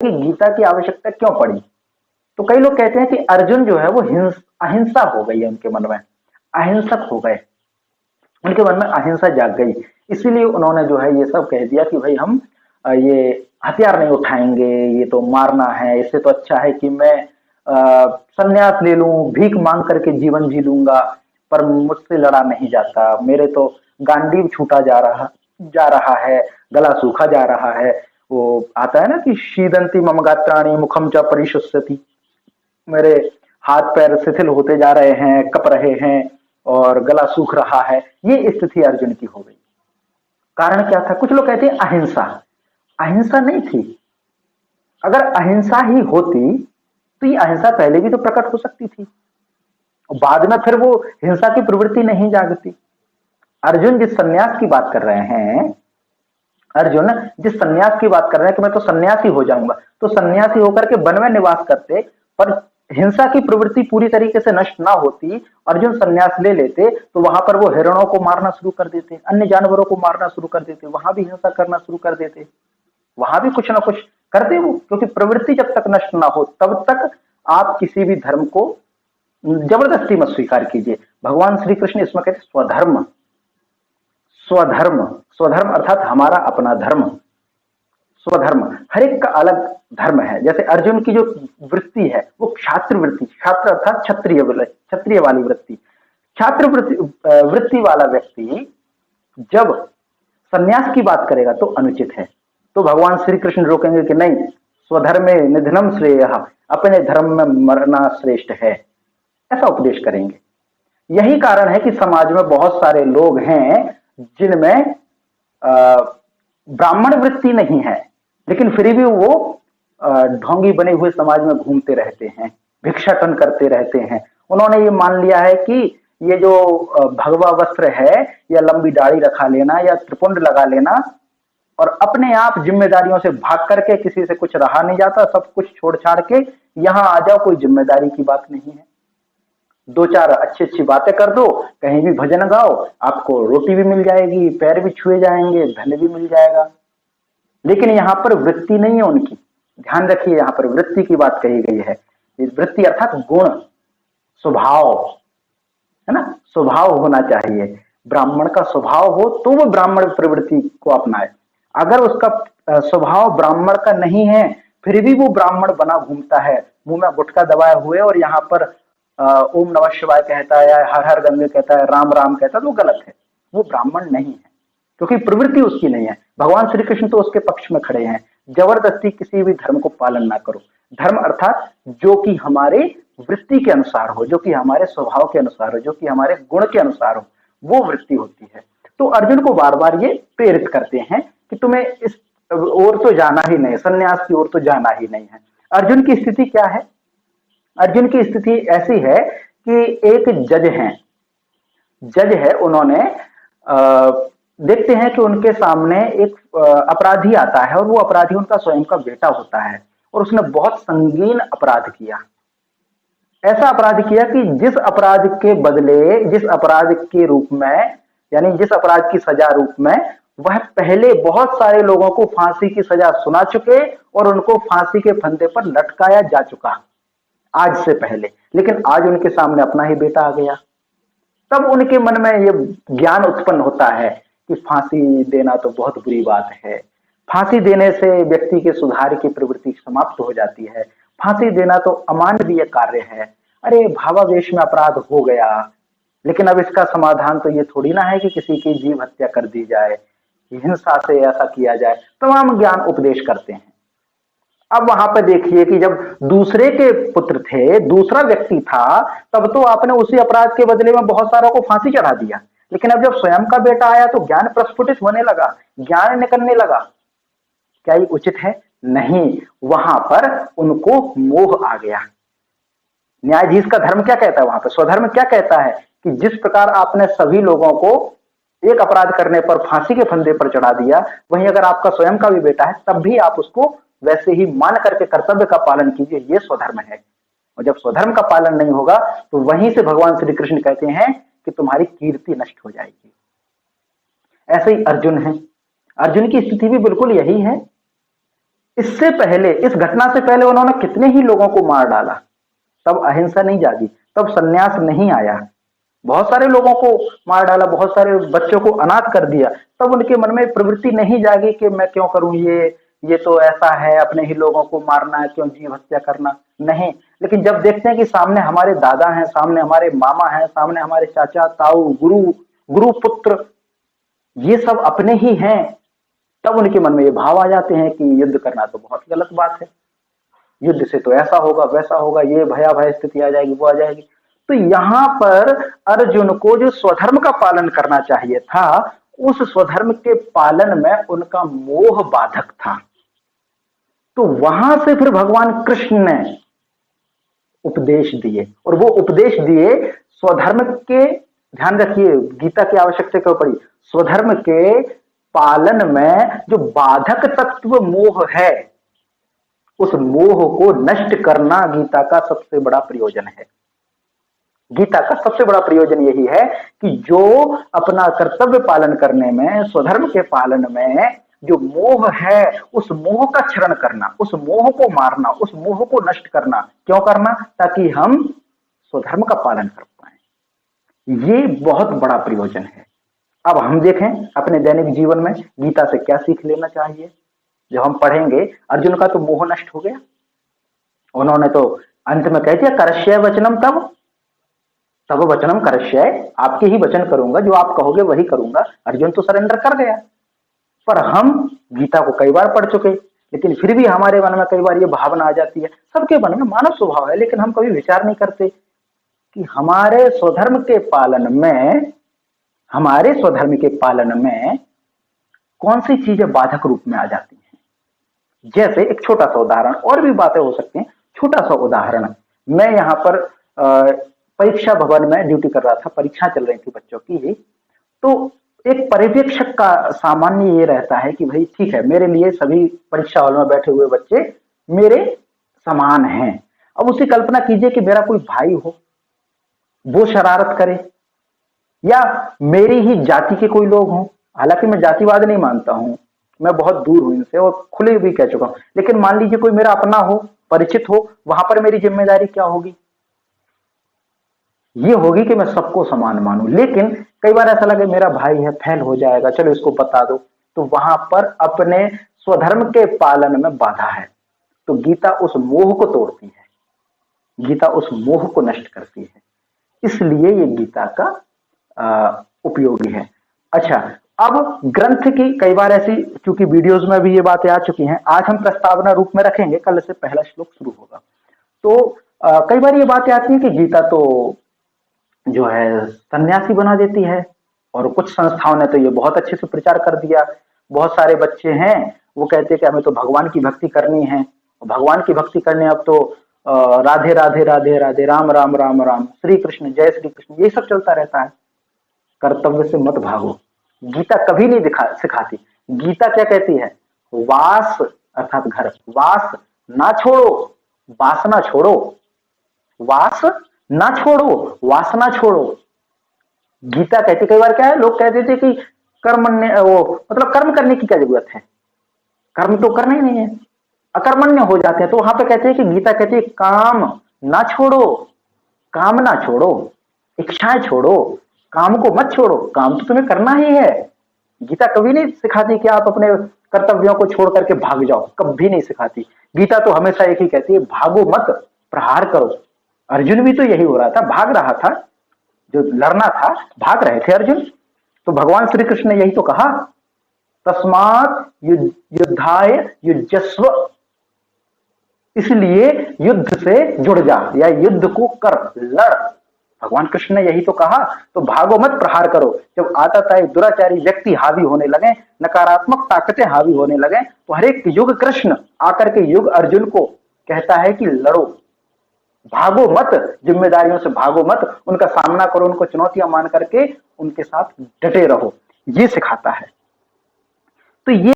कि गीता की आवश्यकता क्यों पड़ी। तो कई लोग कहते हैं कि अर्जुन जो है वो अहिंसा हो गई है उनके मन में, अहिंसक हो गए, उनके मन में अहिंसा जाग गई, इसीलिए उन्होंने जो है ये सब कह दिया कि भाई हम ये हथियार नहीं उठाएंगे, ये तो मारना है, इससे तो अच्छा है कि मैं संन्यास ले लूं, भीख मांग करके जीवन जी लूंगा, पर मुझसे लड़ा नहीं जाता, मेरे तो गांडीव छूटा जा रहा है, गला सूखा जा रहा है। वो आता है ना कि शीदंती मम गात्राणि मुखम च परिशुष्यति, मेरे हाथ पैर शिथिल होते जा रहे हैं, कप रहे हैं और गला सूख रहा है। ये स्थिति अर्जुन की हो गई। कारण क्या था? कुछ लोग कहते हैं अहिंसा, अहिंसा नहीं थी। अगर अहिंसा ही होती तो ये अहिंसा पहले भी तो प्रकट हो सकती थी, बाद में फिर वो हिंसा की प्रवृत्ति नहीं जागती। अर्जुन जिस सन्यास की बात कर रहे हैं, अर्जुन जिस सन्यास की बात कर रहे हैं कि मैं तो सन्यासी हो जाऊंगा, तो सन्यासी होकर के वन में निवास करते, पर हिंसा की प्रवृत्ति पूरी तरीके से नष्ट ना होती, अर्जुन सन्यास ले लेते, तो वहां पर वो हिरणों को मारना शुरू कर देते, अन्य जानवरों को मारना शुरू कर देते, वहां भी हिंसा करना शुरू कर देते, वहां भी कुछ ना कुछ करते वो, क्योंकि प्रवृत्ति जब तक नष्ट ना हो तब तक आप किसी भी धर्म को जबरदस्ती मत स्वीकार कीजिए। भगवान श्री कृष्ण इसमें कहते स्वधर्म, स्वधर्म, स्वधर्म अर्थात हमारा अपना धर्म, स्वधर्म, हर एक का अलग धर्म है। जैसे अर्जुन की जो वृत्ति है वो क्षात्र वृत्ति, क्षात्र अर्थात क्षत्रिय, क्षत्रिय वाली वृत्ति, छात्र वृत्ति वाला व्यक्ति जब सन्यास की बात करेगा तो अनुचित है, तो भगवान श्री कृष्ण रोकेंगे कि नहीं, स्वधर्मे निधनम श्रेयः, अपने धर्म में मरना श्रेष्ठ है, ऐसा उपदेश करेंगे। यही कारण है कि समाज में बहुत सारे लोग हैं जिनमें ब्राह्मण वृत्ति नहीं है, लेकिन फिर भी वो ढोंगी बने हुए समाज में घूमते रहते हैं, भिक्षाटन करते रहते हैं। उन्होंने ये मान लिया है कि ये जो भगवा वस्त्र है या लंबी दाढ़ी रखा लेना या त्रिपुंड लगा लेना और अपने आप जिम्मेदारियों से भाग करके, किसी से कुछ रहा नहीं जाता, सब कुछ छोड़ छाड़ के यहां आ जाओ, कोई जिम्मेदारी की बात नहीं है, दो चार अच्छी अच्छी बातें कर दो, कहीं भी भजन गाओ, आपको रोटी भी मिल जाएगी, पैर भी छुए जाएंगे, धन भी मिल जाएगा। लेकिन यहाँ पर वृत्ति नहीं है उनकी, ध्यान रखिए, यहाँ पर वृत्ति की बात कही गई है। वृत्ति अर्थात गुण, स्वभाव है ना, स्वभाव होना चाहिए। ब्राह्मण का स्वभाव हो तो वो ब्राह्मण प्रवृत्ति को अपनाए, अगर उसका स्वभाव ब्राह्मण का नहीं है फिर भी वो ब्राह्मण बना घूमता है, मुंह में गुटखा दबाए हुए और यहाँ पर ओम नमः शिवाय कहता है, हर हर गंगे कहता है, राम राम कहता है, तो गलत है, वो ब्राह्मण नहीं है, क्योंकि प्रवृत्ति उसकी नहीं है। भगवान श्री कृष्ण तो उसके पक्ष में खड़े हैं, जबरदस्ती किसी भी धर्म को पालन ना करो। धर्म अर्थात जो कि हमारे वृत्ति के अनुसार हो, जो कि हमारे स्वभाव के अनुसार हो, जो कि हमारे गुण के अनुसार हो, वो वृत्ति होती है। तो अर्जुन को बार बार ये प्रेरित करते हैं कि तुम्हें इस ओर तो जाना ही नहीं, संन्यास की ओर तो जाना ही नहीं है। अर्जुन की स्थिति क्या है? अर्जुन की स्थिति ऐसी है कि एक जज है, उन्होंने देखते हैं कि उनके सामने एक अपराधी आता है और वो अपराधी उनका स्वयं का बेटा होता है और उसने बहुत संगीन अपराध किया, ऐसा अपराध किया कि जिस अपराध के बदले, जिस अपराध के रूप में, यानी जिस अपराध की सजा रूप में वह पहले बहुत सारे लोगों को फांसी की सजा सुना चुके और उनको फांसी के फंदे पर लटकाया जा चुका आज से पहले, लेकिन आज उनके सामने अपना ही बेटा आ गया। तब उनके मन में ये ज्ञान उत्पन्न होता है कि फांसी देना तो बहुत बुरी बात है, फांसी देने से व्यक्ति के सुधार की प्रवृत्ति समाप्त हो जाती है, फांसी देना तो अमानवीय कार्य है। अरे भावावेश में अपराध हो गया, लेकिन अब इसका समाधान तो ये थोड़ी ना है कि किसी की जीव हत्या कर दी जाए, हिंसा से ऐसा किया जाए, तमाम ज्ञान उपदेश करते हैं। अब वहां पर देखिए कि जब दूसरे के पुत्र थे, दूसरा व्यक्ति था, तब तो आपने उसी अपराध के बदले में बहुत सारों को फांसी चढ़ा दिया, लेकिन अब जब स्वयं का बेटा आया तो ज्ञान प्रस्फुटित होने लगा, ज्ञान निकलने लगा। क्या ये उचित है? नहीं, वहां पर उनको मोह आ गया। न्यायाधीश का धर्म क्या कहता है? वहां पर स्वधर्म क्या कहता है कि जिस प्रकार आपने सभी लोगों को एक अपराध करने पर फांसी के फंदे पर चढ़ा दिया, वहीं अगर आपका स्वयं का भी बेटा है तब भी आप उसको वैसे ही मान करके कर्तव्य का पालन कीजिए, ये स्वधर्म है। और जब स्वधर्म का पालन नहीं होगा तो वहीं से भगवान श्री कृष्ण कहते हैं कि तुम्हारी कीर्ति नष्ट हो जाएगी। ऐसे ही अर्जुन है, अर्जुन की स्थिति भी बिल्कुल यही है। इससे पहले, इस घटना से पहले उन्होंने कितने ही लोगों को मार डाला, तब अहिंसा नहीं जागी, तब सन्यास नहीं आया। बहुत सारे लोगों को मार डाला, बहुत सारे बच्चों को अनाथ कर दिया, तब उनके मन में प्रवृत्ति नहीं जागी कि मैं क्यों करूं ये तो ऐसा है, अपने ही लोगों को मारना है, क्यों जीव हत्या करना। नहीं, लेकिन जब देखते हैं कि सामने हमारे दादा हैं, सामने हमारे मामा हैं, सामने हमारे चाचा ताऊ गुरु गुरु पुत्र ये सब अपने ही हैं, तब उनके मन में ये भाव आ जाते हैं कि युद्ध करना तो बहुत गलत बात है, युद्ध से तो ऐसा होगा वैसा होगा, ये भयावह स्थिति आ जाएगी, वो आ जाएगी। तो यहां पर अर्जुन को जो स्वधर्म का पालन करना चाहिए था, उस स्वधर्म के पालन में उनका मोह बाधक था। तो वहां से फिर भगवान कृष्ण ने उपदेश दिए, और वो उपदेश दिए स्वधर्म के, ध्यान रखिए गीता की आवश्यकता क्यों पड़ी, स्वधर्म के पालन में जो बाधक तत्व मोह है, उस मोह को नष्ट करना गीता का सबसे बड़ा प्रयोजन है। गीता का सबसे बड़ा प्रयोजन यही है कि जो अपना कर्तव्य पालन करने में, स्वधर्म के पालन में जो मोह है, उस मोह का क्षरण करना, उस मोह को मारना, उस मोह को नष्ट करना। क्यों करना? ताकि हम स्वधर्म का पालन कर पाए। ये बहुत बड़ा प्रयोजन है। अब हम देखें अपने दैनिक जीवन में गीता से क्या सीख लेना चाहिए। जब हम पढ़ेंगे, अर्जुन का तो मोह नष्ट हो गया, उन्होंने तो अंत में कह दिया करश्य वचनम तब वचनम करश्य, आपके ही वचन करूंगा, जो आप कहोगे वही करूंगा। अर्जुन तो सरेंडर कर गया। पर हम गीता को कई बार पढ़ चुके, लेकिन फिर भी हमारे मन में कई बार ये भावना आ जाती है, सबके मन में मानव स्वभाव है, लेकिन हम कभी विचार नहीं करते कि हमारे स्वधर्म के पालन में, हमारे स्वधर्म के पालन में कौन सी चीजें बाधक रूप में आ जाती हैं। जैसे एक छोटा सा उदाहरण, और भी बातें हो सकती हैं, छोटा सा उदाहरण, मैं यहाँ पर परीक्षा भवन में ड्यूटी कर रहा था, परीक्षा चल रही थी बच्चों की। तो एक पर्यवेक्षक का सामान्य ये रहता है कि भाई ठीक है, मेरे लिए सभी परीक्षा हॉल में बैठे हुए बच्चे मेरे समान हैं। अब उसी कल्पना कीजिए कि मेरा कोई भाई हो, वो शरारत करे, या मेरी ही जाति के कोई लोग हों। हालांकि मैं जातिवाद नहीं मानता हूं, मैं बहुत दूर हूं इनसे और खुले भी कह चुका हूं, लेकिन मान लीजिए कोई मेरा अपना हो, परिचित हो, वहां पर मेरी जिम्मेदारी क्या होगी? ये होगी कि मैं सबको समान मानूं। लेकिन कई बार ऐसा लगे मेरा भाई है, फेल हो जाएगा, चलो इसको बता दो, तो वहां पर अपने स्वधर्म के पालन में बाधा है। तो गीता उस मोह को तोड़ती है, गीता उस मोह को नष्ट करती है, इसलिए ये गीता का उपयोगी है। अच्छा, अब ग्रंथ की कई बार ऐसी, चूंकि वीडियोस में भी ये बातें आ चुकी हैं, आज हम प्रस्तावना रूप में रखेंगे, कल से पहला श्लोक शुरू होगा। तो कई बार ये बातें आती हैं कि गीता तो जो है सन्यासी बना देती है, और कुछ संस्थाओं ने तो ये बहुत अच्छे से प्रचार कर दिया। बहुत सारे बच्चे हैं वो कहते हैं कि हमें तो भगवान की भक्ति करनी है, भगवान की भक्ति करने अब तो राधे राधे राधे राधे, राम राम राम राम, श्री कृष्ण जय श्री कृष्ण, ये सब चलता रहता है। कर्तव्य से मत भागो, गीता कभी नहीं सिखाती। गीता क्या कहती है? वास अर्थात घर, वास ना छोड़ो, वासना छोड़ो, वास ना छोड़ो, वासना छोड़ो। गीता कहती, कई बार क्या है, लोग कहते थे कि मतलब कर्म करने की क्या जरूरत है, कर्म तो करना ही नहीं है, अकर्मण्य हो जाते हैं। तो वहां पे कहते हैं कि गीता कहती है काम ना छोड़ो, काम ना छोड़ो, इच्छाएं छोड़ो, काम को मत छोड़ो, काम तो तुम्हें करना ही है। गीता कभी नहीं सिखाती कि आप अपने कर्तव्यों को छोड़ करके भाग जाओ, कभी नहीं सिखाती। गीता तो हमेशा एक ही कहती है, भागो मत, प्रहार करो। अर्जुन भी तो यही हो रहा था, भाग रहा था, जो लड़ना था भाग रहे थे अर्जुन। तो भगवान श्री कृष्ण ने यही तो कहा, तस्मात् युद्धाय युज्यस्व, इसलिए युद्ध से जुड़ जा, या युद्ध को कर, लड़। भगवान कृष्ण ने यही तो कहा। तो भागो मत, प्रहार करो। जब आततायी दुराचारी व्यक्ति हावी होने लगे, नकारात्मक ताकतें हावी होने लगे, तो हर एक युग कृष्ण आकर के युग अर्जुन को कहता है कि लड़ो, भागो मत, जिम्मेदारियों से भागो मत, उनका सामना करो, उनको चुनौतियां मान करके उनके साथ डटे रहो, ये सिखाता है। तो ये